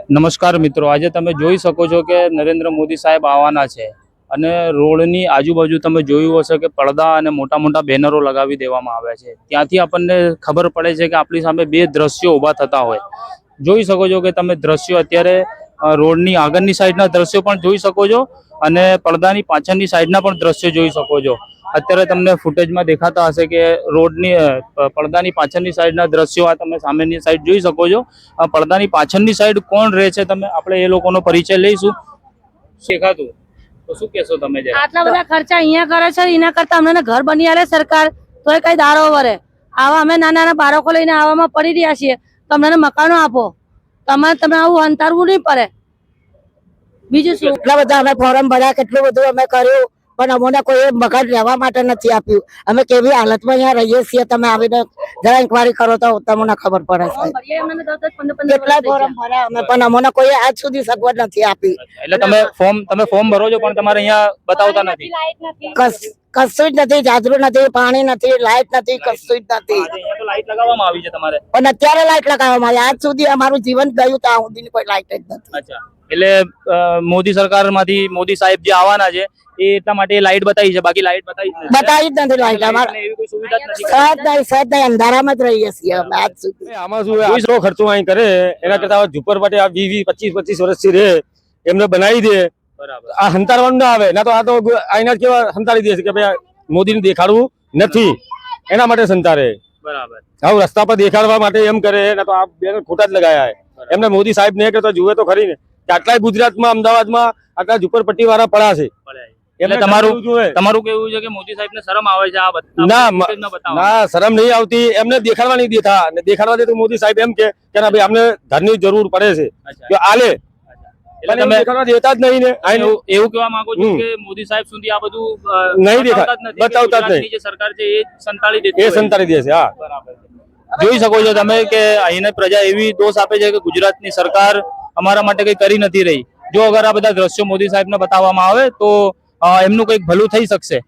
નમસ્કાર મિત્રો, આજે તમે જોઈ શકો છો કે નરેન્દ્ર મોદી સાહેબ આવવાના છે અને રોડની આજુબાજુ તમે જોયું હશે કે પડદા અને મોટા મોટા બેનરો લગાવી દેવામાં આવ્યા છે। ત્યાંથી આપણને ખબર પડે છે કે આપણી સામે બે દ્રશ્યો ઊભા થતા હોય। જોઈ શકો છો કે તમે દ્રશ્યો અત્યારે રોડની આગળની સાઈડના દ્રશ્યો પણ જોઈ શકો છો અને પડદાની પાછળની સાઈડના પણ દ્રશ્યો જોઈ શકો છો। અત્યારે તમને ફૂટેજમાં દેખાતા હશે કે રોડની પડદાની પાછળની સાઈડના દ્રશ્યો આ તમે સામેની સાઈડ જોઈ શકો છો। પડદાની પાછળની સાઈડ કોણ રહે છે તમે આપણે એ લોકોનો પરિચય લઈશું। દેખાતું તો શું કહેશો તમે? આટલા બધા ખર્ચા અહીંયા કરે છે, એના કરતા અમને ઘર બની આલે સરકાર તોય કઈ દારો વરે। આવા અમે નાના નાના બાળકો લઈને આવામાં પડી રહ્યા છીએ, તમને મકાનો આપો, તમે આવું અંતરવું નહીં પડે। બીજું શું, એટલા બધા અમે ફોર્મ ભર્યા, કેટલું બધું અમે કર્યું, પણ અમને કોઈ મકાન રહેવા માટે નથી આપ્યું। અમે કેવી હાલતમાં અહીંયા રહીએ છીએ, તમે આવીને જરા ઇન્કવાયરી કરો તો તમને ખબર પડે છે। કેટલા ફોર્મ ભર્યા અમે, પણ અમને કોઈ આજ સુધી સગવડ નથી આપી। એટલે તમે ફોર્મ ભરો છો પણ તમારે અહીંયા બતાવતા નથી? કશું જ નથી, જાજરું નથી, પાણી નથી, લાઈટ નથી, કશું જ નથી। અહીંયા તો લાઈટ લગાવવામાં આવી છે તમારે? પણ અત્યારે લાઈટ લગાવવામાં આવી, આજ સુધી અમારું જીવન ગયું ત્યાં સુધી કોઈ લાઈટ જ નથી। અચ્છા, એટલે મોદી સરકારમાંથી મોદી સાહેબ જે આવવાના છે એ એટલા માટે લાઈટ બતાવી છે, બાકી લાઈટ બતાવી જ નથી લાઈટ અમારે। એવી કોઈ સુવિધા જ નથી? સદ નહીં, અંધારામાં જ રહીએ છીએ અમે આજ સુધી। આમાં શું આટલો ખર્ચો અહીં કરે એના કરતા ઝુંપડપટ્ટી આ 20-25 વર્ષથી રહે એમને બનાવી દે। બરાબર, આ હંતારવાનું ના આવે, ના તો આ તો આઈના કેવા હંતાડી દે છે કે ભાઈ મોદીને દેખાડવું નથી એના માટે સંતારે। બરાબર, હવે રસ્તા પર દેખાડવા માટે એમ કરે, ના તો આ બેનર ખોટા જ લગાયા એમને મોદી સાહેબ ને કરતા જુએ તો ખરી ને કે આટલા ગુજરાતમાં અમદાવાદમાં આટલા ઝુંપડપટ્ટી વાળા પડ્યા છે। એટલે તમારું કેવું છે કે મોદી સાહેબ ને શરમ આવે છે આ ના શરમ નહીં આવતી, એમને દેખાડવા નહીં દેતા, ને દેખાડવા દે તો મોદી સાહેબ એમ કે ના ભાઈ અમને ધનની જરૂર પડે છે કે આલે, એટલે તમે દેખાડવા દેતા જ નહીં ને। એવું કહેવા માંગો છો કે મોદી સાહેબ સુધી આ બધું નહીં દેખાડતા, બતાવતા જ નહીં, જે સરકાર છે એ સંતાડી દે એ સંતાડી દે છે। હા, બરાબર, જોઈ શકો છો તમે કે અહીંની પ્રજા એવી દોષ આપે છે કે ગુજરાતની સરકાર અમારા માટે કઈ કરી નથી રહી। જો અગર આ બધા દ્રશ્યો મોદી સાહેબ ને બતાવવામાં આવે તો એમનું કઈક ભલું થઈ શકશે।